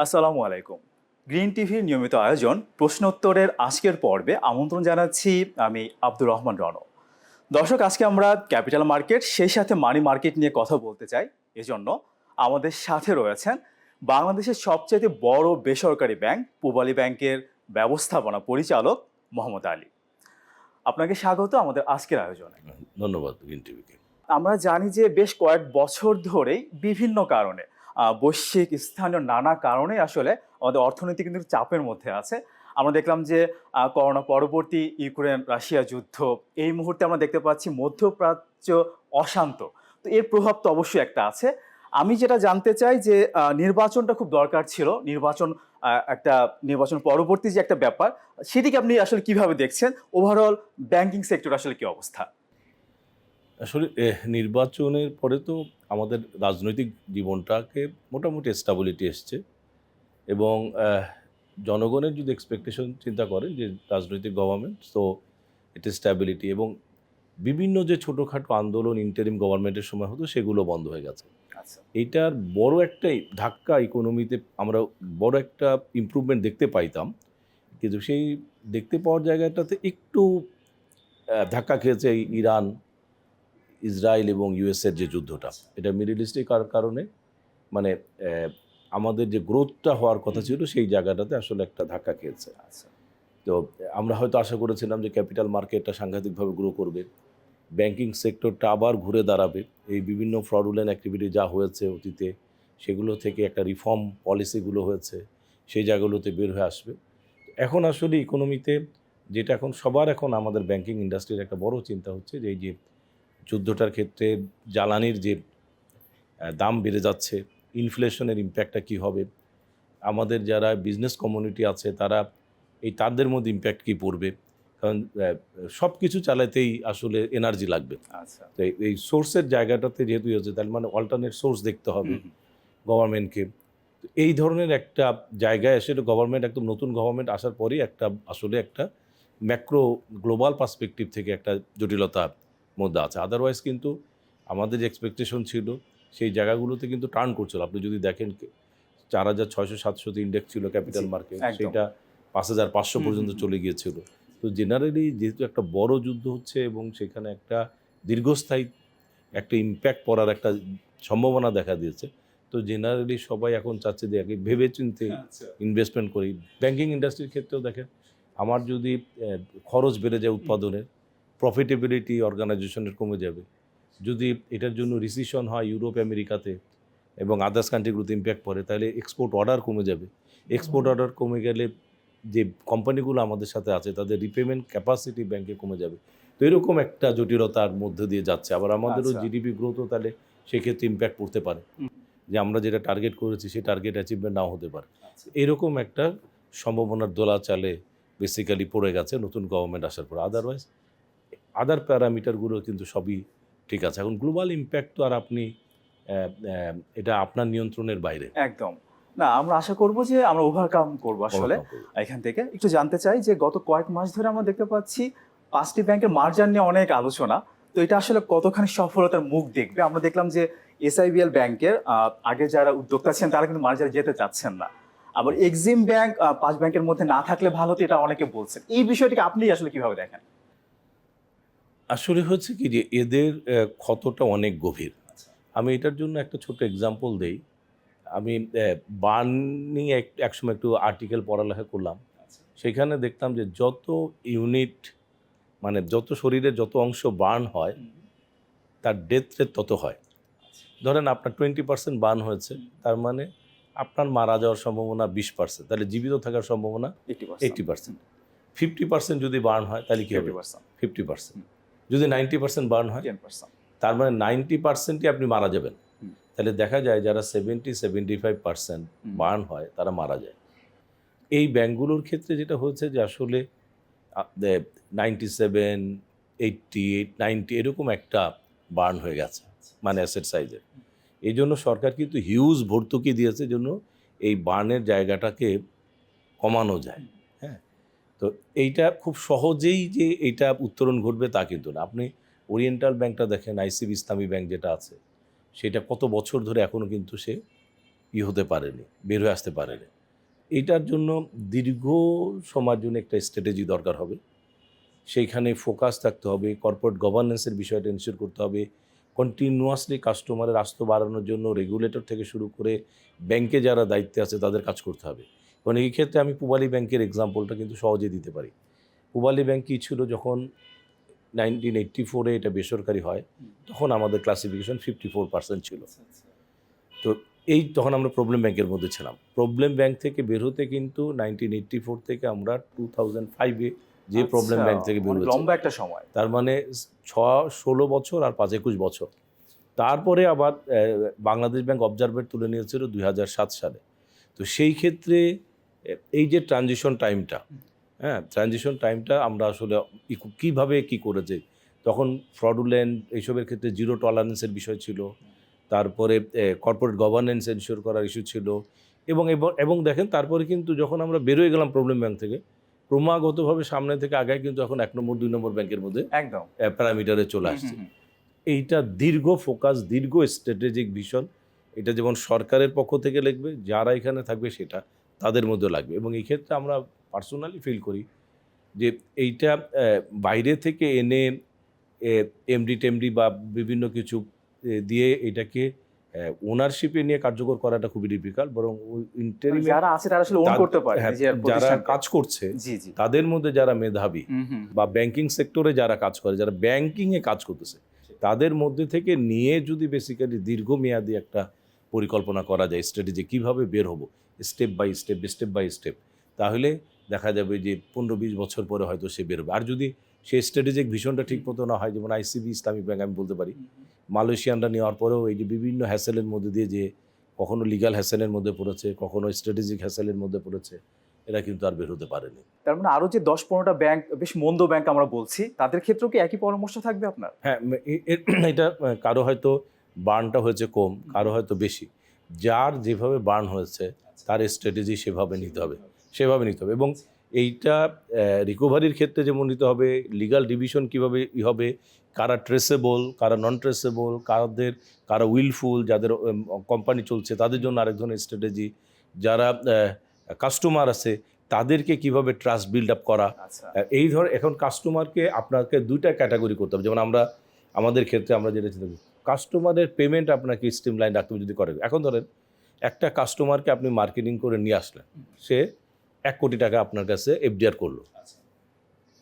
আসসালামু আলাইকুম। গ্রিন টিভির নিয়মিত আয়োজন প্রশ্নোত্তরের আজকের পর্বে আমন্ত্রণ জানাচ্ছি আমি আব্দুর রহমান রণ। দর্শক, আজকে আমরা ক্যাপিটাল মার্কেট সেই সাথে মানি মার্কেট নিয়ে কথা বলতে চাই। এজন্য আমাদের সাথে রয়েছেন বাংলাদেশের সবচেয়ে বড় বেসরকারি ব্যাংক পূবালী ব্যাংকের ব্যবস্থাপনা পরিচালক মোহাম্মদ আলী। আপনাকে স্বাগত আমাদের আজকের আয়োজনে। ধন্যবাদ গ্রিন টিভিকে। আমরা জানি যে বেশ কয়েক বছর ধরেই বিভিন্ন কারণে বৈশ্বিক স্থানীয় নানা কারণে আসলে আমাদের অর্থনীতি কিন্তু চাপের মধ্যে আছে। আমরা দেখলাম যে করোনা পরবর্তী ইউক্রেন রাশিয়া যুদ্ধ, এই মুহূর্তে আমরা দেখতে পাচ্ছি মধ্যপ্রাচ্য অশান্ত। তো এর প্রভাব তো অবশ্যই একটা আছে। আমি যেটা জানতে চাই যে নির্বাচনটা খুব দরকার ছিল, নির্বাচন পরবর্তী যে একটা ব্যাপার, সেটিকে আপনি আসলে কিভাবে দেখছেন? ওভারঅল ব্যাংকিং সেক্টর আসলে কি অবস্থা? আসলে নির্বাচনের পরে তো আমাদের রাজনৈতিক জীবনটাকে মোটামুটি স্টেবিলিটি এসছে এবং জনগণের যদি এক্সপেকটেশন চিন্তা করেন যে রাজনৈতিক গভর্নমেন্ট, তো এটা স্টেবিলিটি এবং বিভিন্ন যে ছোটোখাটো আন্দোলন ইন্টারিম গভর্নমেন্টের সময় হতো সেগুলো বন্ধ হয়ে গেছে। আচ্ছা। এইটার বড় একটা ধাক্কা ইকোনমিতে আমরা বড় একটা ইমপ্রুভমেন্ট দেখতে পাইতাম, কিন্তু সেই দেখতে পাওয়ার জায়গাটাতে একটু ধাক্কা খেয়েছে এই ইরান, ইসরায়েল এবং ইউএসের যে যুদ্ধটা, এটা মিডল ইস্টে কারণে মানে আমাদের যে গ্রোথটা হওয়ার কথা ছিল সেই জায়গাটাতে আসলে একটা ধাক্কা খেয়েছে। আচ্ছা। তো আমরা হয়তো আশা করেছিলাম যে ক্যাপিটাল মার্কেটটা সাংঘাতিকভাবে গ্রো করবে, ব্যাংকিং সেক্টরটা আবার ঘুরে দাঁড়াবে, এই বিভিন্ন ফ্রডুলেন্ট অ্যাক্টিভিটি যা হয়েছে অতীতে সেগুলো থেকে একটা রিফর্ম পলিসিগুলো হয়েছে সেই জায়গাগুলোতে বের হয়ে আসবে। এখন আসলে ইকোনমিতে যেটা এখন সবার এখন আমাদের ব্যাংকিং ইন্ডাস্ট্রির একটা বড় চিন্তা হচ্ছে যে এই যে যুদ্ধটার ক্ষেত্রে জ্বালানির যে দাম বেড়ে যাচ্ছে, ইনফ্লেশনের ইম্প্যাক্টটা কী হবে, আমাদের যারা বিজনেস কমিউনিটি আছে তারা তাদের মধ্যে ইম্প্যাক্ট কী পড়বে, কারণ সব কিছু চালাতেই আসলে এনার্জি লাগবে। আচ্ছা। তো এই সোর্সের জায়গাটাতে যেহেতু হচ্ছে, তার মানে অল্টারনেট সোর্স দেখতে হবে গভর্নমেন্টকে। তো এই ধরনের একটা জায়গায় এসে গভর্নমেন্ট, একদম নতুন গভর্নমেন্ট আসার পরেই আসলে একটা ম্যাক্রো গ্লোবাল পার্সপেক্টিভ থেকে একটা জটিলতার মধ্যে আছে। আদারওয়াইজ কিন্তু আমাদের যে এক্সপেকটেশন ছিল সেই জায়গাগুলোতে কিন্তু টার্ন করছিল। আপনি যদি দেখেন 4,600-700 ইন্ডেক্স ছিল ক্যাপিটাল মার্কেট, সেটা 5,500 পর্যন্ত চলে গিয়েছিল। তো জেনারেলি যেহেতু একটা বড় যুদ্ধ হচ্ছে এবং সেখানে একটা দীর্ঘস্থায়ী একটা ইম্প্যাক্ট পড়ার একটা সম্ভাবনা দেখা দিয়েছে, তো জেনারেলি সবাই এখন চাচ্ছে যে আগে ভেবে চিন্তে ইনভেস্টমেন্ট করি। ব্যাংকিং ইন্ডাস্ট্রির ক্ষেত্রেও দেখেন, আমার যদি খরচ বেড়ে যায় উৎপাদনের, প্রফিটেবিলিটি অর্গানাইজেশনের কমে যাবে। যদি এটার জন্য রিসিশন হয় ইউরোপ আমেরিকাতে এবং আদার্স কান্ট্রিগুলোতে ইম্প্যাক্ট পড়ে, তাহলে এক্সপোর্ট অর্ডার কমে যাবে। এক্সপোর্ট অর্ডার কমে গেলে যে কোম্পানিগুলো আমাদের সাথে আছে তাদের রিপেমেন্ট ক্যাপাসিটি ব্যাংকে কমে যাবে। তো এরকম একটা জটিলতার মধ্যে দিয়ে যাচ্ছে। আবার আমাদেরও জিডিপি গ্রোথও তাহলে সেক্ষেত্রে ইম্প্যাক্ট পড়তে পারে, যে আমরা যেটা টার্গেট করেছি সেই টার্গেট অ্যাচিভমেন্ট নাও হতে পারে। এরকম একটা সম্ভাবনার দোলা চালে বেসিক্যালি পড়ে গেছে নতুন গভর্নমেন্ট আসার পর। আদারওয়াইজ আদার প্যারামিটারগুলো কিন্তু সবই ঠিক আছে। এখন গ্লোবাল ইম্প্যাক্ট তো আর আপনি এটা আপনার নিয়ন্ত্রণের বাইরে। একদম। না, আমরা আশা করব যে আমরা ওভারকাম করব আসলে। এখান থেকে একটু জানতে চাই যে গত কয়েক মাস ধরে আমরা দেখতে পাচ্ছি ৫টি ব্যাংকের মার্জার নিয়ে অনেক আলোচনা। তো এটা আসলে কতখানি সফলতার মুখ দেখবে? আমরা দেখলাম যে এসআইবিএল ব্যাংকের আগে যারা উদ্যোক্তা ছিলেন তারা কিন্তু মার্জারে যেতে চাচ্ছেন না। আবার এক্সিম ব্যাংক ৫ ব্যাংকের মধ্যে না থাকলে ভালো হতো, এটা অনেকে বলছেন। এই বিষয়টিকে আপনি আসলে কিভাবে দেখেন? আসলে হচ্ছে কি যে এদের ক্ষতটা অনেক গভীর। আমি এটার জন্য একটা ছোট্ট এক্সাম্পল দেই। আমি বার্নিং একসময় একটু আর্টিকেল পড়ালেখা করলাম। সেখানে দেখলাম যে যত ইউনিট, মানে যত শরীরের যত অংশ বার্ন হয় তার ডেথ রেট তত হয়। ধরেন আপনার 20% বার্ন হয়েছে, তার মানে আপনার মারা যাওয়ার সম্ভাবনা 20%, তাহলে জীবিত থাকার সম্ভাবনা 80%। 50% যদি বার্ন হয় তাহলে কী হবে? 50%। যদি 90% বার্ন হয়, 10%। তার মানে 90%ই আপনি মারা যাবেন। তাহলে দেখা যায় যারা 70-75% বার্ন হয় তারা মারা যায়। এই ব্যাংকগুলোর ক্ষেত্রে যেটা হয়েছে যে আসলে 97, 88, 90 এরকম একটা বার্ন হয়ে গেছে, মানে অ্যাসেট সাইজের। এই জন্য সরকার কিন্তু হিউজ ভর্তুকি দিয়েছে জন্য এই বার্নের জায়গাটাকে কমানো যায়। হ্যাঁ, তো এইটা খুব সহজেই যে এইটা উত্তরণ ঘটবে তা কিন্তু না। আপনি ওরিয়েন্টাল ব্যাংকটা দেখেন, আইসিবি ইসলামী ব্যাংক যেটা আছে, সেটা কত বছর ধরে এখনও কিন্তু সে হতে পারেনি, বের হয়ে আসতে পারেনি। এইটার জন্য দীর্ঘ সময়ের জন্য একটা স্ট্র্যাটেজি দরকার হবে। সেইখানে ফোকাস থাকতে হবে, কর্পোরেট গভর্নেন্সের বিষয়টা এনশিওর করতে হবে, কন্টিনিউয়াসলি কাস্টমারের আস্থা বাড়ানোর জন্য রেগুলেটর থেকে শুরু করে ব্যাংকে যারা দায়িত্বে আছে তাদের কাজ করতে হবে। কারণ এই ক্ষেত্রে আমি পূবালী ব্যাংকের এক্সাম্পলটা কিন্তু সহজে দিতে পারি। পূবালী ব্যাংক কী ছিল, যখন 1984-এ এটা বেসরকারি হয় তখন আমাদের ক্লাসিফিকেশন 54% ছিল। তো তখন আমরা প্রবলেম ব্যাংকের মধ্যে ছিলাম। প্রবলেম ব্যাংক থেকে বের হতে কিন্তু 1984 থেকে আমরা 2005-এ যে প্রবলেম ব্যাংক থেকে বের হয়েছে, লম্বা একটা সময়, তার মানে 16 বছর আর 5-21 বছর। তারপরে আবার বাংলাদেশ ব্যাংক অবজারভেট তুলে নিয়েছিল 2007 সালে। তো সেই ক্ষেত্রে এই যে ট্রানজিশন টাইমটা আমরা আসলে কীভাবে কী করেছে, তখন ফ্রডুলেন্ট এইসবের ক্ষেত্রে জিরো টলারেন্সের বিষয় ছিল, তারপরে কর্পোরেট গভর্নেন্স এনশিওর করার ইস্যু ছিল, এবং দেখেন তারপরে কিন্তু যখন আমরা বেরোয় গেলাম প্রবলেম ব্যাংক থেকে, ক্রমাগতভাবে সামনে থেকে আগায় কিন্তু এখন 1 নম্বর 2 নম্বর ব্যাংকের মধ্যে একদম প্যারামিটারে চলে আসছে। এইটা দীর্ঘ ফোকাস, দীর্ঘ স্ট্র্যাটেজিক ভিশন, এটা যেমন সরকারের পক্ষ থেকে লাগবে, যারা এখানে থাকবে সেটা তাদের মধ্যে লাগবে। এবং এই ক্ষেত্রে আমরা পার্সোনালি ফিল করি যে এইটা বাইরে থেকে এনে এমডি বা বিভিন্ন কিছু দিয়ে এটাকে ওনারশিপে নিয়ে কার্যকর করাটা খুবই ডিফিকাল্ট। বরং ইন্টারিমে যারা আছে তারা আসলে ওন করতে পারে, যারা কাজ করছে তাদের মধ্যে যারা মেধাবী বা ব্যাংকিং সেক্টরে যারা কাজ করে, যারা ব্যাংকিংয়ে কাজ করতেছে, তাদের মধ্যে থেকে নিয়ে যদি বেসিক্যালি দীর্ঘমেয়াদী একটা পরিকল্পনা করা যায়, স্ট্র্যাটেজি কীভাবে বের হবো স্টেপ বাই স্টেপ, তাহলে দেখা যাবে যে 15-20 বছর পরে হয়তো সে বেরোবে। আর যদি সেই স্ট্র্যাটেজিক ভিশনটা ঠিক মতো না হয়, যেমন আইসিবি ইসলামিক ব্যাংক আমি বলতে পারি, মালয়েশিয়ানরা নেওয়ার পরেও এই যে বিভিন্ন হ্যাসেলের মধ্যে দিয়ে যে কখনো লিগাল হ্যাসেলের মধ্যে পড়েছে, কখনো স্ট্র্যাটেজিক হ্যাসেলের মধ্যে পড়েছে, এরা কিন্তু আর বের হতে পারেনি। তার মানে আরও যে 10-15টা ব্যাংক বেশ মন্দ ব্যাংক আমরা বলছি, তাদের ক্ষেত্রেও কি একই পরামর্শ থাকবে আপনার? হ্যাঁ, এটা কারো হয়তো বার্নটা হয়েছে কম, কারো হয়তো বেশি। যার যেভাবে বার্ন হয়েছে তার স্ট্র্যাটেজি সেভাবে নিতে হবে। এবং এইটা রিকভারির ক্ষেত্রে যেমন নিতে হবে, লিগাল ডিভিশন কীভাবে হবে, কারা ট্রেসেবল, কারা নন ট্রেসেবল, কারা উইলফুল, যাদের কোম্পানি চলছে তাদের জন্য আরেক ধরনের স্ট্র্যাটেজি, যারা কাস্টমার আছে তাদেরকে কিভাবে ট্রাস্ট বিল্ড আপ করা। এই এখন কাস্টমারকে আপনাকে 2টা ক্যাটাগরি করতে হবে। যেমন আমাদের ক্ষেত্রে আমরা যেটা চিন্তা করি, কাস্টমারের পেমেন্ট আপনাকে স্ট্রিমলাইন রাখতে হবে যদি করে। এখন ধরেন একটা কাস্টমারকে আপনি মার্কেটিং করে নিয়ে আসলেন, সে 1 কোটি টাকা আপনার কাছে এফডিআর করলো,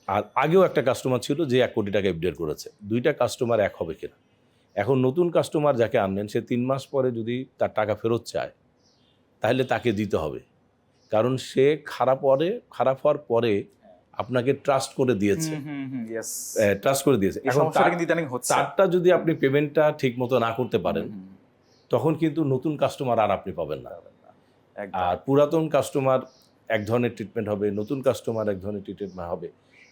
আর আগেও একটা কাস্টমার ছিল যে 1 কোটি টাকা এফডিআর করেছে। 2টা কাস্টমার এক হবে কিনা? এখন নতুন কাস্টমার যাকে আনলেন, সে 3 মাস পরে যদি তার টাকা ফেরত চায়, তাহলে তাকে দিতে হবে, কারণ সে খারাপ হওয়ার পরে আপনাকে ট্রাস্ট করে দিয়েছে। এখন তারটা যদি আপনি পেমেন্টটা ঠিক মতো না করতে পারেন, তখন কিন্তু নতুন কাস্টমার আর আপনি পাবেন না। আর পুরাতন কাস্টমার এক ধরনের ট্রিটমেন্ট হবে, নতুন কাস্টমার এক ধরনের ট্রিটমেন্ট হবে।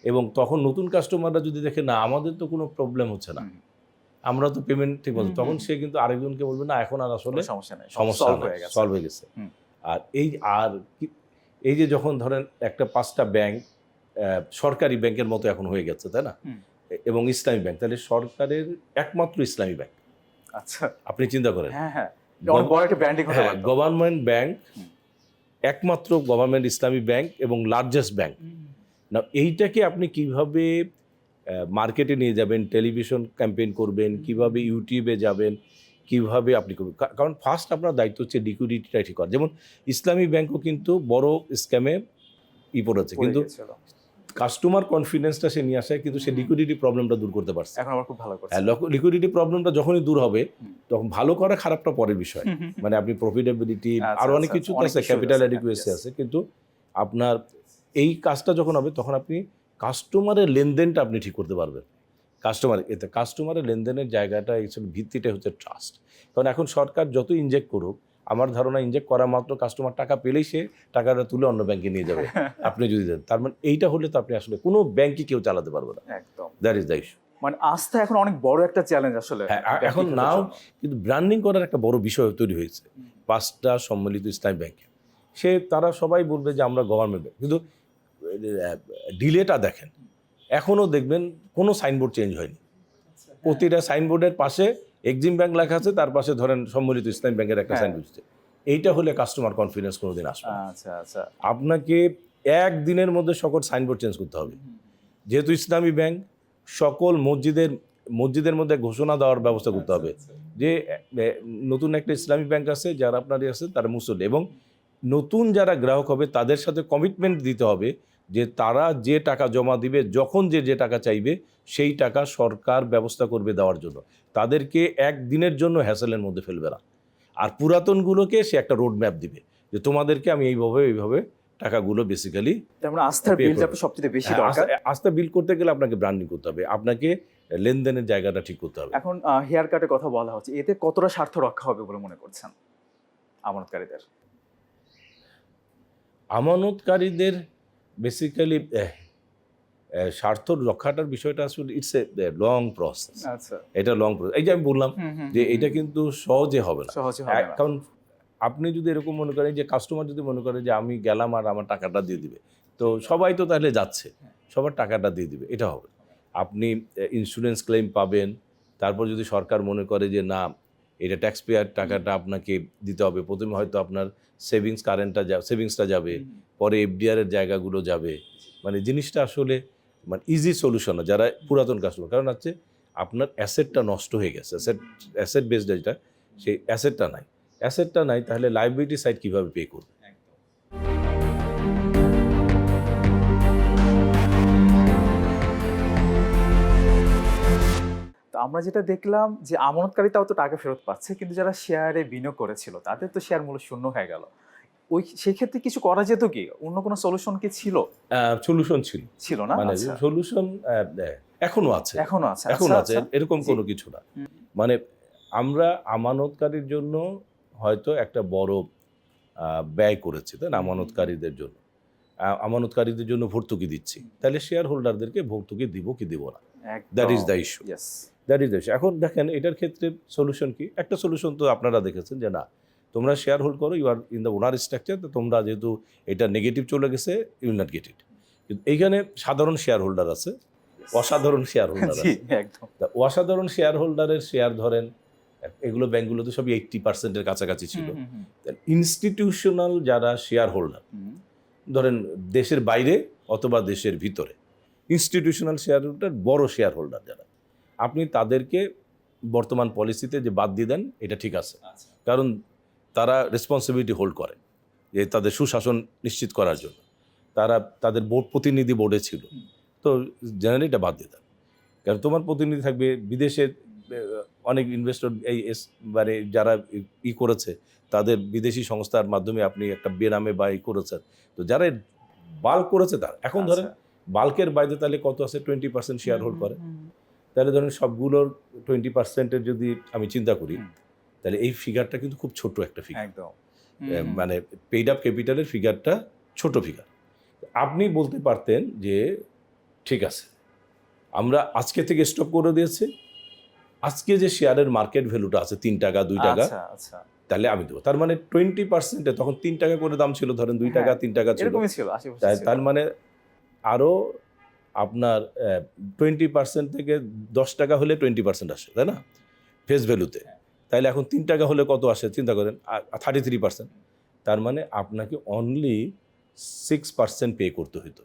এবং তখন নতুন কাস্টমাররা যদি দেখে না আমাদের তো কোনো প্রবলেম হচ্ছে না, আমরা তো পেমেন্ট ঠিক মতো, তখন সে কিন্তু আরেকজনকে বলবে না এখন আর আসলে সমস্যা সলভ হয়ে গেছে। আর এই যে যখন ধরেন একটা 5টা ব্যাংক সরকারি ব্যাংকের মতো এখন হয়ে গেছে, তাই না, এবং ইসলামী ব্যাংক, তাহলে সরকারের একমাত্র ইসলামী ব্যাংক। আচ্ছা, আপনি চিন্তা করেন, গভর্নমেন্ট ব্যাংক, একমাত্র গভর্নমেন্ট ইসলামী ব্যাংক এবং লার্জেস্ট ব্যাংক। না, এইটাকে আপনি কিভাবে মার্কেটে নিয়ে যাবেন, টেলিভিশন ক্যাম্পেইন করবেন, কিভাবে ইউটিউবে যাবেন, কিভাবে আপনি করবেন, কারণ ফার্স্ট আপনার দায়িত্ব হচ্ছে লিকুইডিটিটা ঠিক করা। যেমন ইসলামী ব্যাংকও কিন্তু বড় স্ক্যামে পড়েছে, কিন্তু কাস্টমার কনফিডেন্সটা সে নিয়ে আসে, কিন্তু সে লিকুইডিটি প্রবলেমটা দূর করতে পারছে। এখন আমার খুব ভালো করছে। লিকুইডিটি প্রবলেমটা যখনই দূর হবে, তখন ভালো করা খারাপটা পরের বিষয়। মানে আপনি প্রফিটেবিলিটি আর অনেক কিছু আছে, ক্যাপিটাল অ্যাডিকুয়েসি আছে, কিন্তু আপনার এই কাজটা যখন হবে তখন আপনি কাস্টমারের লেনদেনটা আপনি ঠিক করতে পারবেন। কাস্টমারের লেনদেনের জায়গাটা ভিত্তিটা হচ্ছে ট্রাস্ট। কারণ এখন সরকার যত ইনজেক্ট করুক, আমার ধারণা ইনজেক্ট করা মাত্র কাস্টমার টাকা পেলেই সে টাকাটা তুলে অন্য ব্যাংকে নিয়ে যাবে আপনি যদি দেন। তার মানে এইটা হলে তো আপনি আসলে কোনো ব্যাংকই কেউ চালাতে পারবে না। একদম, দ্যাট ইজ দ্য ইস্যু। মানে আস্থা এখন অনেক বড় একটা চ্যালেঞ্জ আসলে। এখন নাও কিন্তু ব্র্যান্ডিং করার একটা বড় বিষয় তৈরি হয়েছে 5টা সম্মিলিত ইসলামী ব্যাংকে। তারা সবাই বলবে যে আমরা গভর্নমেন্ট ব্যাংক, কিন্তু ডিলেটা দেখেন, এখনও দেখবেন কোনো সাইনবোর্ড চেঞ্জ হয়নি। প্রতিটা সাইনবোর্ডের পাশে এক্সিম ব্যাংক লেখা আছে, তার পাশে ধরেন সম্মিলিত ইসলামী ব্যাংকের একটা সাইনবোর্ড আছে। এইটা হলে কাস্টমার কনফিডেন্স কোনোদিন আসবে না। আচ্ছা আচ্ছা। আপনাকে একদিনের মধ্যে সকল সাইনবোর্ড চেঞ্জ করতে হবে। যেহেতু ইসলামী ব্যাংক, সকল মসজিদের মধ্যে ঘোষণা দেওয়ার ব্যবস্থা করতে হবে যে নতুন একটা ইসলামী ব্যাংক আছে, যারা আপনারই আছে তারা মুসল্লি, এবং নতুন যারা গ্রাহক হবে তাদের সাথে কমিটমেন্ট দিতে হবে যে তারা যে টাকা জমা দিবে, যখন যে টাকা চাইবে সেই টাকা সরকার ব্যবস্থা করবে দেওয়ার জন্য। তাদেরকে একদিনের জন্য হ্যাসেলের মধ্যে ফেলবে না। আর পুরাতনগুলোকে সে একটা রোড ম্যাপ দিবে যে তোমাদেরকে আমি এইভাবে টাকাগুলো বেসিক্যালি তার মানে আস্থার pay বিলটা করবে। সবচেয়ে বেশি দরকার। আস্থা বিল করতে গেলে আপনাকে ব্র্যান্ডিং করতে হবে, আপনাকে লেনদেনের জায়গাটা ঠিক করতে হবে। এখন হেয়ার কাটের কথা বলা হচ্ছে, এতে কতটা স্বার্থ রক্ষা হবে বলে মনে করছেন আমানতকারীদের? আমানতকারীদের বেসিক্যালি স্বার্থ রক্ষাটার বিষয়টা আসলে ইটস এ লং প্রসেস। আচ্ছা। এটা লং প্রসেস। এই যে আমি বললাম যে এটা কিন্তু সহজে হবে না। সহজে হবে না। কারণ আপনি যদি এরকম মনে করেন যে কাস্টমার যদি মনে করে যে আমি গেলাম আর আমার টাকাটা দিয়ে দিবে, তো সবাই তো তাহলে যাচ্ছে, সবার টাকাটা দিয়ে দিবে, এটা হবে। আপনি ইন্স্যুরেন্স ক্লেম পাবেন, তারপর যদি সরকার মনে করে যে না এটা ট্যাক্স পেয়ার টাকাটা আপনাকে দিতে হবে, প্রথমে হয়তো আপনার সেভিংসটা যাবে, পরে এফডিআর এর জায়গাগুলো যাবে। মানে জিনিসটা আসলে মানে ইজি সলিউশন না যারা পুরাতন কাস্টমার। কারণ হচ্ছে আপনার অ্যাসেটটা নষ্ট হয়ে গেছে, অ্যাসেট বেসড যেটা, সেই অ্যাসেটটা নাই, তাহলে লাইবিলিটি সাইড কীভাবে পে করবে? তো আমরা যেটা দেখলাম যে আমানতকারী তাও তো টাকা ফেরত পাচ্ছে, কিন্তু যারা শেয়ারে বিনিয়োগ করেছিল তাদের তো শেয়ার মূল্য শূন্য হয়ে গেল। সেক্ষেত্রে কিছু করা যেত কি? অন্য কোনো সলিউশন কি ছিল? সলিউশন ছিল না? মানে আচ্ছা। সলিউশন এখনো আছে, এখনো আছে। এখনো আচ্ছা, আছে, আচ্ছা। এরকম কোনো কিছু না। মানে আমরা আমানতকারীর জন্য হয়তো একটা বড় ব্যয় করেছি, তাই না? আমানতকারীদের জন্য আমানতকারীদের জন্য ভর্তুকি দিচ্ছি, তাহলে শেয়ার হোল্ডারদেরকে ভর্তুকি দিব কি দিব না, that is the issue. Yes. That is the issue. এখন দেখেন এটার ক্ষেত্রে সলিউশন কি? একটা সলিউশন তো আপনারা দেখেছেন যে না, তোমরা শেয়ার হোল্ড করো, you are in the owner structure, তো তোমরা যেহেতু এটা নেগেটিভ চলে গেছে, ইউ নট গেট ইট। কিন্তু এইখানে সাধারণ শেয়ার হোল্ডার আছে, অসাধারণ শেয়ার হোল্ডার জি, আছে। একদম। তা অসাধারণ শেয়ার হোল্ডারের শেয়ার ধরেন, এগুলো ব্যাংকগুলোতে সবই 80% কাছাকাছি ছিল। ইনস্টিটিউশনাল যারা শেয়ার হোল্ডার, ধরেন দেশের বাইরে অথবা দেশের ভিতরে, ইনস্টিটিউশনাল শেয়ার হোল্ডার, বড় শেয়ার হোল্ডার যারা, আপনি তাদেরকে বর্তমান পলিসিতে যে বাদ দিয়ে দেন, এটা ঠিক আছে। কারণ তারা রেসপন্সিবিলিটি হোল্ড করে যে তাদের সুশাসন নিশ্চিত করার জন্য, তারা তাদের প্রতিনিধি বোর্ডে ছিল, তো জেনারেলি এটা বাদ দিয়ে দেন। কারণ তোমার প্রতিনিধি থাকবে বিদেশের অনেক ইনভেস্টর, মানে যারা করেছে তাদের বিদেশি সংস্থার মাধ্যমে আপনি একটা বেনামে বা করেছেন, তো যারা বাল্ক করেছে তার এখন ধরেন বাল্কের বাইরে তাহলে কত আছে? 20% শেয়ার হোল্ড করে। তাহলে ধরেন সবগুলোর 20%-এর যদি আমি চিন্তা করি, তাহলে এই ফিগারটা কিন্তু খুব ছোট একটা ফিগার। একদম। মানে পেইড আপ ক্যাপিটালের ফিগারটা ছোট ফিগার। আপনি বলতে পারতেন যে ঠিক আছে, আমরা আজকে থেকে স্টপ করে দিয়েছি, আজকে যে শেয়ারের মার্কেট ভ্যালুটা আছে 3 টাকা 2 টাকা, তাহলে আমি দেবো। তার মানে 20%-এ তখন 3 টাকা করে দাম ছিল, ধরেন 2 টাকা 3 টাকা ছিল, তার মানে আরও আপনার 20% থেকে 10 টাকা হলে 20% আসে, তাই না? ফেস ভ্যালুতে। তাইলে এখন 3 টাকা হলে কত আসে চিন্তা করেন, 33%। তার মানে আপনাকে অনলি 6% পে করতে হতো।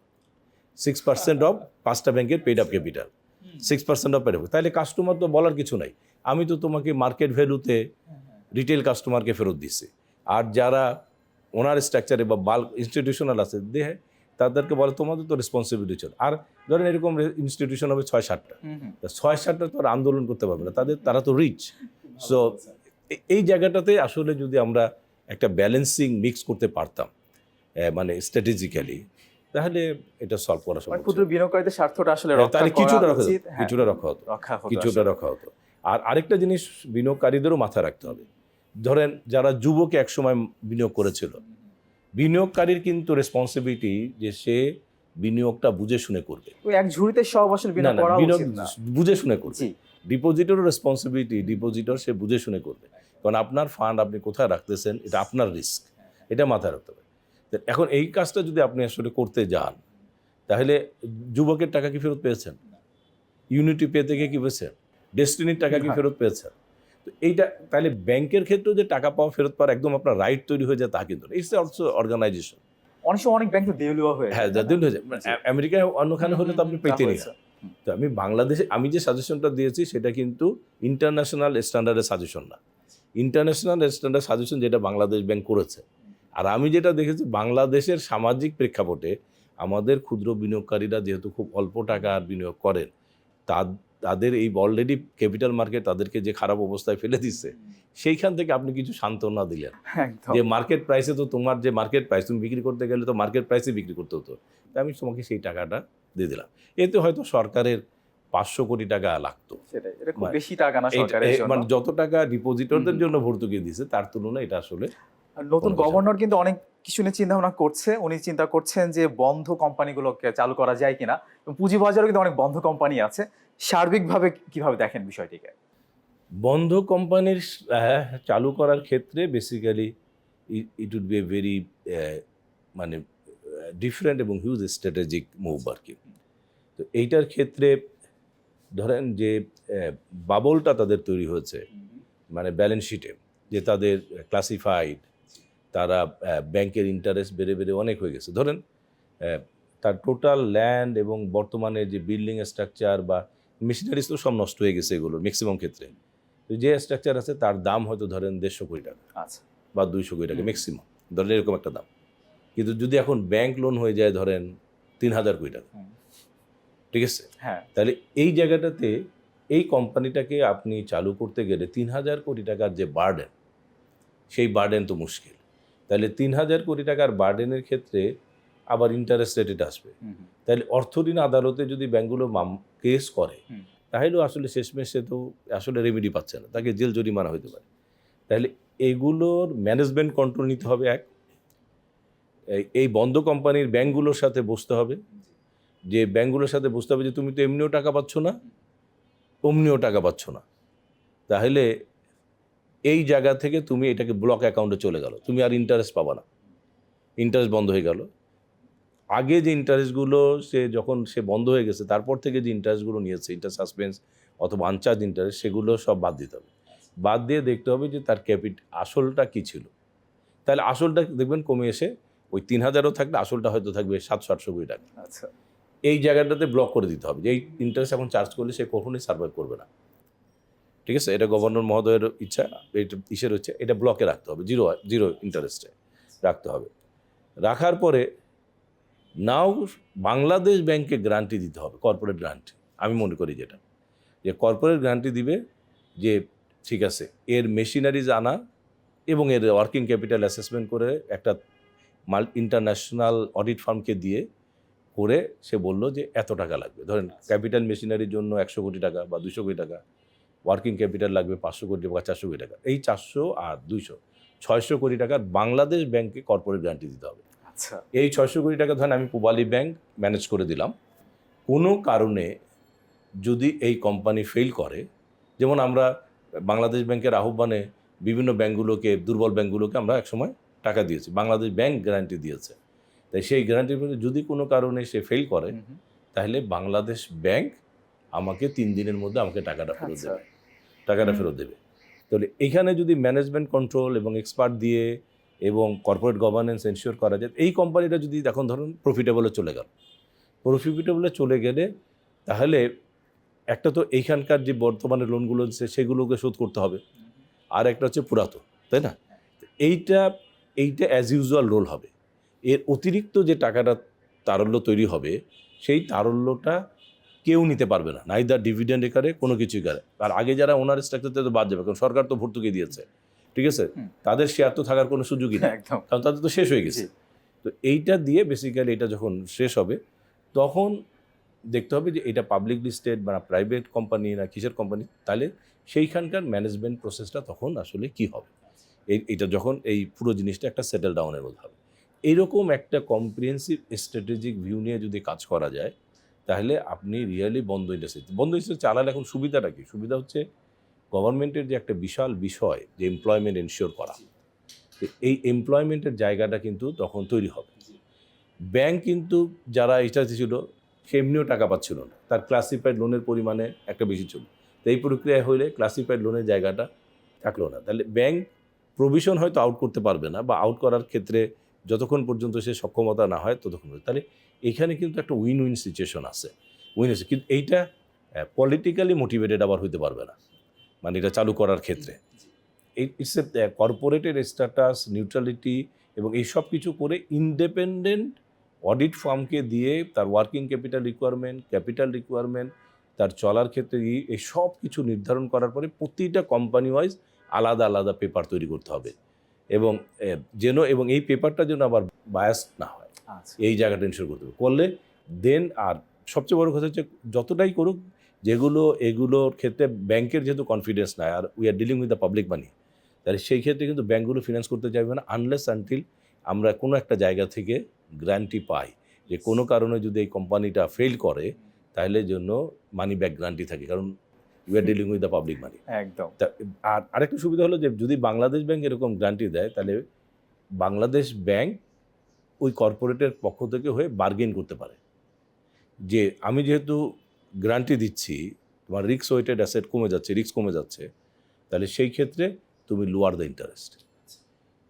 6% অফ 5টা ব্যাংকের paid up capital, 6% of paid up. তাহলে কাস্টমার তো বলার কিছু নাই, আমি তো তোমাকে মার্কেট ভ্যালুতে রিটেল কাস্টমারকে ফেরত দিচ্ছি। আর যারা ওনার স্ট্রাকচারে বা বাল্ক ইনস্টিটিউশনাল আছে তাদেরকে বলে তোমাদের তো রেসপন্সিবিলিটি ছিল। আর ধরেন এরকম ইনস্টিটিউশন হবে 6-7টা, 6-7টা তো আর আন্দোলন করতে পারবে না, তারা তো রিচ। সো এই জায়গাটাতে আসলে যদি আমরা একটা ব্যালেন্সিং মিক্স করতে পারতাম, মানে স্ট্র্যাটেজিক্যালি, তাহলে এটা সলভ করা সম্ভব। ক্ষুদ্র বিনিয়োগকারীদের স্বার্থটা আসলে তাহলে কিছুটা রক্ষা হতো। আর আরেকটা জিনিস বিনিয়োগকারীদেরও মাথায় রাখতে হবে, ধরেন যারা যুবকে একসময় বিনিয়োগ করেছিল, বিনিয়োগকারীর কিন্তু রেসপন্সিবিলিটি যে সে বিনিয়োগটা বুঝে শুনে করবে। এক ঝুড়িতে সব আসলে বিনিয়োগ করা উচিত না, বুঝে শুনে করবে। ডিপোজিটরও রেসপন্সিবিলিটি, ডিপোজিটর সে বুঝে শুনে করবে। কারণ আপনার ফান্ড আপনি কোথায় রাখতেছেন, এটা আপনার রিস্ক, এটা মাথায় রাখতে হবে। এখন এই কাজটা যদি আপনি আসলে করতে যান, তাহলে যুবকের টাকা কি ফেরত পেয়েছেন? ইউনিটি পে থেকে কি পেয়েছেন? ডেস্টিনির টাকা কি ফেরত পেয়েছেন? তো এইটা তাহলে ব্যাংকের ক্ষেত্রেও যে টাকা পাওয়া ফেরত পাওয়ার একদম আপনার রাইট তৈরি হয়ে যায় তা কিন্তু ইটস অলসো অর্গানাইজেশন। অনেক সময় অনেক ব্যাংক তো দেউলিয়া হয়ে হ্যাঁ, যায়, তাই না? যাদের হয়ে যায় আমেরিকায় অন্যখানে হলে তো আপনি তা পেতেনই হয়েছে। না। তো আমি বাংলাদেশে আমি যে সাজেশনটা দিয়েছি সেটা কিন্তু ইন্টারন্যাশনাল স্ট্যান্ডার্ডের সাজেশন না, ইন্টারন্যাশনাল স্ট্যান্ডার্ড সাজেশন যেটা বাংলাদেশ ব্যাংক করেছে। আর আমি যেটা দেখেছি বাংলাদেশের সামাজিক প্রেক্ষাপটে আমাদের ক্ষুদ্র বিনিয়োগকারীরা যেহেতু খুব অল্প টাকা আর বিনিয়োগ করেন, তাদের এই অলরেডি ক্যাপিটাল মার্কেট তাদেরকে যে খারাপ অবস্থায় ফেলে দিচ্ছে, সেইখান থেকে আপনি কিছু সান্ত্বনা দিলেন একদম। যে মার্কেট প্রাইসে তো তোমার যে মার্কেট প্রাইস তুমি বিক্রি করতে গেলে তো মার্কেট প্রাইসে বিক্রি করতে হতো, তাই আমি তোমাকে সেই টাকাটা দিয়ে দিলাম। এতে হয়তো সরকারের 500 কোটি টাকা লাগতো। সেটাই, এটা খুব মানে বেশি টাকা না সরকারের জন্য। মানে যত টাকা ডিপোজিটরদের জন্য ভর্তুকি দিয়েছে তার তুলনায় এটা আসলে আর নতুন কোনো কিছু গভর্নর কিন্তু অনেক কিছু নিয়ে চিন্তা ভাবনা করছে। উনি চিন্তা করছেন যে বন্ধ কোম্পানিগুলোকে চালু করা যায় কিনা, এবং পুঁজিবাজারও কিন্তু অনেক বন্ধ কোম্পানি আছে। সার্বিকভাবে কিভাবে দেখেন বিষয়টিকে? বন্ধ কোম্পানির চালু করার ক্ষেত্রে basically it would be a very মানে ডিফারেন্ট এবং হিউজ স্ট্র্যাটেজিক মুভ আর কি। তো এইটার ক্ষেত্রে ধরেন যে বাবলটা তাদের তৈরি হয়েছে মানে ব্যালেন্স শিটে, যে তাদের ক্লাসিফাইড, তারা ব্যাংকের ইন্টারেস্ট বেড়ে বেড়ে অনেক হয়ে গেছে। ধরেন তার টোটাল ল্যান্ড এবং বর্তমানে যে বিল্ডিং স্ট্রাকচার বা মেশিনারিজ তো সব নষ্ট হয়ে গেছে এগুলোর ম্যাক্সিমাম ক্ষেত্রে। তো যে স্ট্রাকচার আছে তার দাম হয়তো ধরেন 150 কোটি টাকা আচ্ছা। বা 200 কোটি টাকা ম্যাক্সিমাম, ধরেন এরকম একটা দাম। কিন্তু যদি এখন ব্যাংক লোন হয়ে যায় ধরেন 3000 কোটি টাকা, ঠিক আছে, হ্যাঁ, তাহলে এই জায়গাটাতে এই কোম্পানিটাকে আপনি চালু করতে গেলে 3000 কোটি টাকার যে বার্ডেন, সেই বার্ডেন তো মুশকিল। তাহলে 3000 কোটি টাকার বার্ডেনের ক্ষেত্রে আবার ইন্টারেস্ট রেট আসবে। তাহলে অর্থ ঋণ আদালতে যদি ব্যাংকগুলো কেস করে, তাহলেও আসলে শেষমেশ সে তো আসলে রেমেডি পাচ্ছে না, তাকে জেল জরিমানা হতে পারে। তাহলে এগুলোর ম্যানেজমেন্ট কন্ট্রোল নিতে হবে। এই বন্ধ কোম্পানির ব্যাংকগুলোর সাথে বসতে হবে, যে ব্যাংকগুলোর সাথে বুঝতে হবে যে তুমি তো এমনিও টাকা পাচ্ছ না, অমনিও টাকা পাচ্ছ না, তাহলে এই জায়গা থেকে তুমি এটাকে ব্লক অ্যাকাউন্টে চলে গেল, তুমি আর ইন্টারেস্ট পাবা না, ইন্টারেস্ট বন্ধ হয়ে গেল। আগে যে ইন্টারেস্টগুলো যখন সে বন্ধ হয়ে গেছে তারপর থেকে যে ইন্টারেস্টগুলো নিয়েছে, ইন্টারেস্ট সাসপেন্স অথবা আনচার্জ ইন্টারেস্ট, সেগুলো সব বাদ দিতে হবে। বাদ দিয়ে দেখতে হবে যে তার আসলটা কী ছিল। তাহলে আসলটা দেখবেন কমে এসে ওই 3000ও থাকলে আসলটা হয়তো থাকবে 700-800 কোটি টাকা। আচ্ছা। এই জায়গাটাতে ব্লক করে দিতে হবে যে এই ইন্টারেস্ট এখন চার্জ করলে সে কখনোই সার্ভাইভ করবে না, ঠিক আছে। এটা গভর্নর মহোদয়ের ইচ্ছা, এটা ইসের হচ্ছে, এটা ব্লকে রাখতে হবে, জিরো ইন্টারেস্টে রাখতে হবে। রাখার পরে নাও বাংলাদেশ ব্যাংকে গ্যারান্টি দিতে হবে, কর্পোরেট গ্যারান্টি। আমি মনে করি যেটা, যে কর্পোরেট গ্যারান্টি দিবে যে ঠিক আছে এর মেশিনারিজ আনা এবং এর ওয়ার্কিং ক্যাপিটাল অ্যাসেসমেন্ট করে একটা ইন্টারন্যাশনাল অডিট ফার্মকে দিয়ে করে সে বললো যে এত টাকা লাগবে। ধরেন ক্যাপিটাল মেশিনারির জন্য 100 কোটি টাকা বা 200 কোটি টাকা, ওয়ার্কিং ক্যাপিটাল লাগবে 500 কোটি বা 400 কোটি টাকা। এই 400 আর 200 600 কোটি টাকার বাংলাদেশ ব্যাংকে কর্পোরেট গ্যারান্টি দিতে হবে। আচ্ছা। এই 600 কোটি টাকা ধরেন আমি পূবালী ব্যাংক ম্যানেজ করে দিলাম। কোনো কারণে যদি এই কোম্পানি ফেল করে, যেমন আমরা বাংলাদেশ ব্যাংকের আহ্বানে বিভিন্ন ব্যাংকগুলোকে, দুর্বল ব্যাংকগুলোকে আমরা একসময় টাকা দিয়েছি, বাংলাদেশ ব্যাংক গ্যারান্টি দিয়েছে। তাই সেই গ্যারান্টির মধ্যে যদি কোনো কারণে সে ফেল করে, তাহলে বাংলাদেশ ব্যাংক আমাকে 3 দিনের মধ্যে আমাকে টাকাটা ফেরত দেবে, টাকাটা ফেরত দেবে। তাহলে এখানে যদি ম্যানেজমেন্ট কন্ট্রোল এবং এক্সপার্ট দিয়ে এবং কর্পোরেট গভর্নেন্স এনশিওর করা যায়, এই কোম্পানিটা যদি এখন ধরুন প্রফিটেবলে চলে গেলে তাহলে একটা তো এইখানকার যে বর্তমানে লোনগুলো হচ্ছে সেগুলোকে শোধ করতে হবে, আর একটা হচ্ছে পুরাতন, তাই না? এইটা অ্যাজ ইউজুয়াল রোল হবে। এর অতিরিক্ত যে টাকাটা তারল্য তৈরি হবে, সেই তারল্যটা কেউ নিতে পারবে না, নাইদার ডিভিডেন্ড একারে কোনো কিছুই করে। আর আগে যারা ওনার স্ট্রাকচারতে তো বাদ যাবে, কারণ সরকার তো ভর্তুকি দিয়েছে, ঠিক আছে, তাদের শেয়ার তো থাকার কোনো সুযোগই নেই, কারণ তাদের তো শেষ হয়ে গেছে। তো এইটা দিয়ে বেসিক্যালি এটা যখন শেষ হবে তখন দেখতে হবে যে এটা পাবলিক লিস্টেড বা প্রাইভেট কোম্পানি না কিসের কোম্পানি, তাহলে সেইখানকার ম্যানেজমেন্ট প্রসেসটা তখন আসলে কি হবে, এটা যখন এই পুরো জিনিসটা একটা সেটেল ডাউনের মধ্যে হবে। এইরকম একটা কম্প্রিহেন্সিভ স্ট্র্যাটেজিক ভিউ নিয়ে যদি কাজ করা যায়, তাহলে আপনি রিয়েলি বন্ধ ইন্ডাস্ট্রি চালালে এখন সুবিধাটা কি? সুবিধা হচ্ছে গভর্নমেন্টের যে একটা বিশাল বিষয় যে এমপ্লয়মেন্ট এনশিওর করা, এই এমপ্লয়মেন্টের জায়গাটা কিন্তু তখন তৈরি হবে। ব্যাংক কিন্তু যারা এটা ছিল সে এমনিও টাকা পাচ্ছিল না, তার ক্লাসিফাইড লোনের পরিমাণে একটা বেশি ছিল। তো এই প্রক্রিয়া হইলে ক্লাসিফাইড লোনের জায়গাটা থাকলো না, তাহলে ব্যাংক প্রভিশন হয়তো আউট করতে পারবে না, বা আউট করার ক্ষেত্রে যতক্ষণ পর্যন্ত সে সক্ষমতা না হয় ততক্ষণ। তাহলে এখানে কিন্তু একটা উইন উইন সিচুয়েশন আছে, কিন্তু এইটা পলিটিক্যালি মোটিভেটেড আবার হইতে পারবে না, মানে এটা চালু করার ক্ষেত্রে। ইটস এ কর্পোরেটের স্ট্যাটাস, নিউট্রালিটি এবং এই সব কিছু করে ইন্ডিপেন্ডেন্ট অডিট ফার্মকে দিয়ে তার ওয়ার্কিং ক্যাপিটাল রিকোয়ারমেন্ট, তার চলার ক্ষেত্রে এই সব কিছু নির্ধারণ করার পরে প্রতিটা কোম্পানি ওয়াইজ আলাদা আলাদা পেপার তৈরি করতে হবে, এবং এবং এই পেপারটা যেন আবার বায়াস না হয়, আচ্ছা এই জায়গাটা এনশিওর করতে হবে। করলে দেন, আর সবচেয়ে বড় কথা হচ্ছে যতটাই করুক এগুলোর ক্ষেত্রে ব্যাংকের যেহেতু কনফিডেন্স নাই, আর we are dealing with the public money, তাহলে সেই ক্ষেত্রে কিন্তু ব্যাংকগুলো ফিনান্স করতে চাইবে না আনলেস আনটিল আমরা কোনো একটা জায়গা থেকে গ্যারান্টি পাই যে কোনো কারণে যদি এই কোম্পানিটা ফেল করে তাহলে জন্য মানি ব্যাক গ্যারান্টি থাকে, কারণ we are dealing with the public মানি। একদম। আর আরেকটা সুবিধা হলো যে যদি বাংলাদেশ ব্যাংক এরকম গ্যারান্টি দেয়, তাহলে বাংলাদেশ ব্যাংক ওই কর্পোরেটের পক্ষ থেকে হয়ে বার্গেন করতে পারে যে আমি যেহেতু গ্যারান্টি দিচ্ছি, তোমার রিস্ক ওয়েটেড অ্যাসেট রিস্ক কমে যাচ্ছে, তাহলে সেই ক্ষেত্রে তুমি লোয়ার দ্য ইন্টারেস্ট,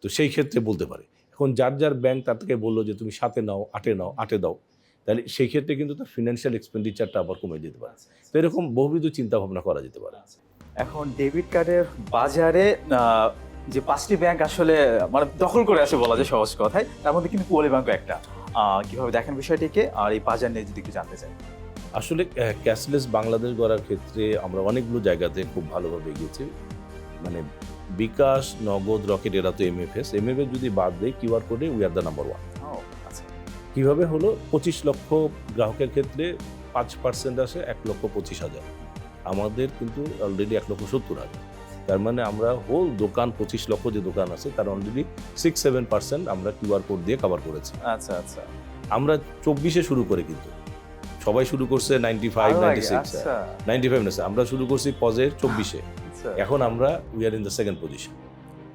তো সেই ক্ষেত্রে বলতে পারে। এখন যার ব্যাংক তার থেকে বললো যে তুমি 7-এ নাও, 8-এ দাও, তাহলে সেই ক্ষেত্রে কিন্তু তার ফিনান্সিয়াল এক্সপেন্ডিচারটা আবার কমে যেতে পারে। তো এরকম বহুবিধ চিন্তা ভাবনা করা যেতে পারে। এখন ডেবিট কার্ডের বাজারে যে 5টি ব্যাংক আসলে মানে দখল করে আছে বলা যায় সহজ কথায়, তার মধ্যে কিন্তু কোয়ালি ব্যাংকও একটা। কিভাবে দেখেন বিষয়টিকে, আর এই বাজার নিয়ে যদি একটু জানতে চাই। আসলে ক্যাশলেস বাংলাদেশ গড়ার ক্ষেত্রে আমরা অনেকগুলো জায়গাতে খুব ভালোভাবে এগিয়েছি, মানে বিকাশ, নগদ, রকেট, এরা তো এমএফএস যদি বাদ দেয় কিউআর কোডে উই আর দ্য নাম্বার 1। আচ্ছা, কীভাবে হলো? 25 লক্ষ গ্রাহকের ক্ষেত্রে 5% আসে 1,25,000, আমাদের কিন্তু অলরেডি 1,70,000। তার মানে আমরা হোল দোকান 25 লক্ষ যে দোকান আছে তার অলরেডি 6-7% আমরা কিউআর কোড দিয়ে কভার করেছি। আচ্ছা আচ্ছা। আমরা 24-এ শুরু করে, কিন্তু সবাই শুরু করছে 95, 96, 95 না, আমরা শুরু করছি পজের 24-এ। এখন আমরা we are in the second position,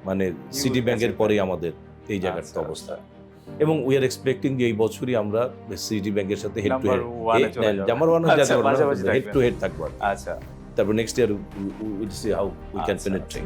মানে সিটি ব্যাংকের পরেই আমাদের এই জায়গার অবস্থা, এবং উই আর এক্সপেক্টিং যে এই বছরই আমরা সিটি ব্যাংকের সাথে হেড টু হেড থাকবো। আচ্ছা, তারপর next year will see how we can penetrate.